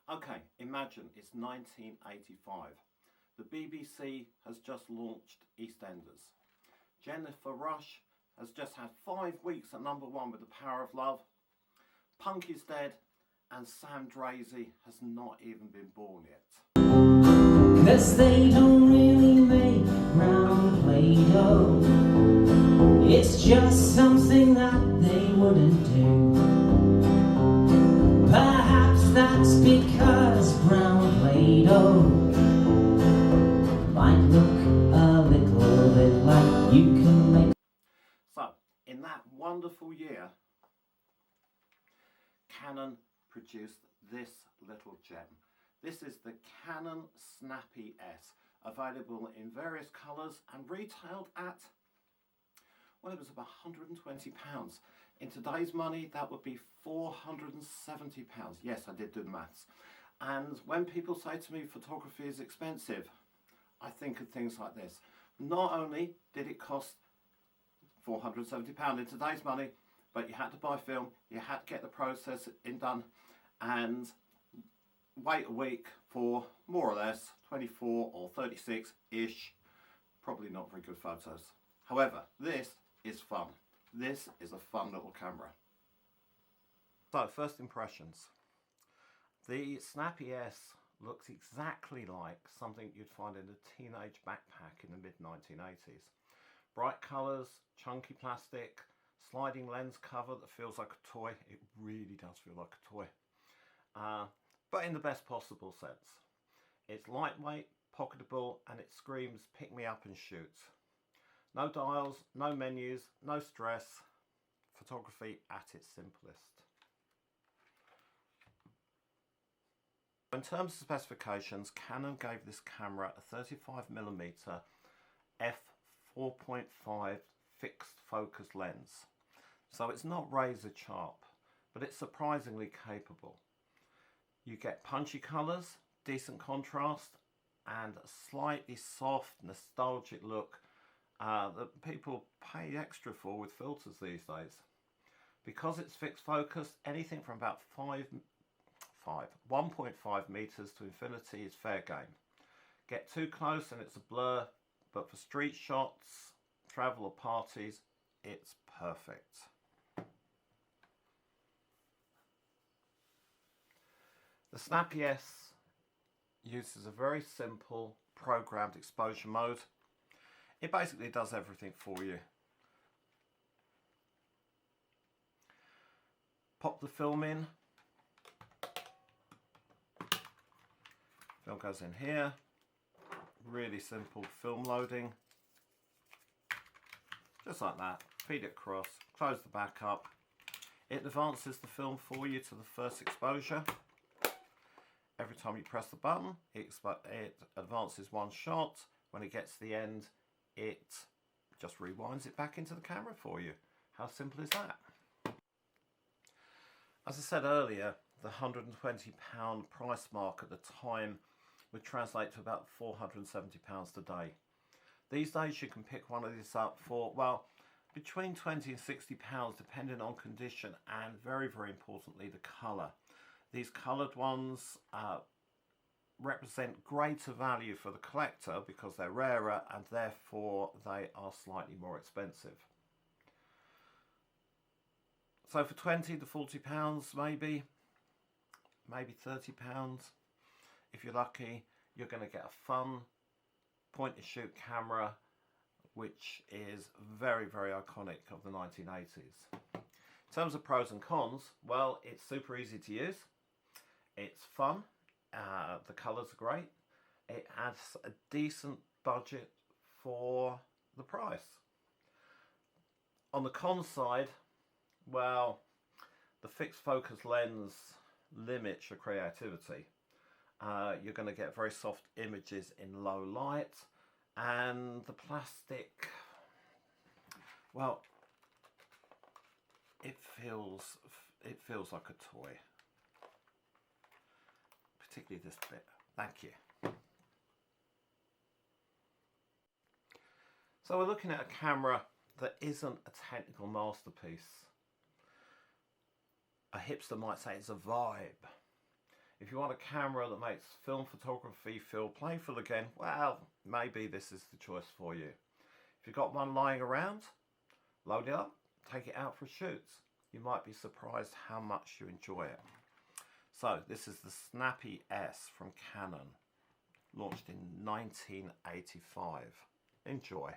Okay, imagine it's 1985. The BBC has just launched EastEnders. Jennifer Rush has just had 5 weeks at #1 with The Power of Love. Punk is dead, and Sam Drazy has not even been born yet. 'Cause they don't really make round Play-Doh. It's just something that they wouldn't do. Perhaps that's because brown Play-Doh might look a little bit like you can make. So, in that wonderful year, Canon produced this little gem. This is the Canon Snappy S, available in various colours and retailed at, well, it was about £120. In today's money, that would be £470. Yes, I did do the maths. And when people say to me photography is expensive, I think of things like this. Not only did it cost £470 in today's money, but you had to buy film, you had to get the process done, and wait a week for more or less 24 or 36-ish, probably not very good photos. However, this is fun. This is a fun little camera. So, first impressions. The Snappy S looks exactly like something you'd find in a teenage backpack in the mid-1980s. Bright colours, chunky plastic, sliding lens cover that feels like a toy. It really does feel like a toy. But in the best possible sense. It's lightweight, pocketable, and it screams pick me up and shoot. No dials, no menus, no stress. Photography at its simplest. In terms of specifications, Canon gave this camera a 35mm f4.5 fixed focus lens. So it's not razor sharp, but it's surprisingly capable. You get punchy colours, decent contrast, and a slightly soft, nostalgic look that people pay extra for with filters these days. Because it's fixed focus, anything from about 1.5 meters to infinity is fair game. Get too close and it's a blur, but for street shots, travel or parties, it's perfect. The Snappy S uses a very simple programmed exposure mode. It basically does everything for you. Pop the film in. Film goes in here. Really simple film loading. Just like that. Feed it across. Close the back up. It advances the film for you to the first exposure. Every time you press the button, it advances one shot. When it gets to the end, it just rewinds it back into the camera for you. How simple is that? As I said earlier, the £120 price mark at the time would translate to about £470 today. These days you can pick one of these up for, well, between £20 and £60 depending on condition and very, very importantly the colour. These coloured ones represent greater value for the collector because they're rarer and therefore they are slightly more expensive. So for £20 to £40 maybe £30, if you're lucky, you're going to get a fun point and shoot camera which is very, very iconic of the 1980s. In terms of pros and cons, well, it's super easy to use. It's fun, the colours are great, it adds a decent budget for the price. On the con side, well, the fixed focus lens limits your creativity. You're going to get very soft images in low light, and the plastic, well, it feels like a toy. Particularly this bit. Thank you. So we're looking at a camera that isn't a technical masterpiece. A hipster might say it's a vibe. If you want a camera that makes film photography feel playful again, well, maybe this is the choice for you. If you've got one lying around, load it up, take it out for shoots. You might be surprised how much you enjoy it. So this is the Snappy S from Canon, launched in 1985. Enjoy.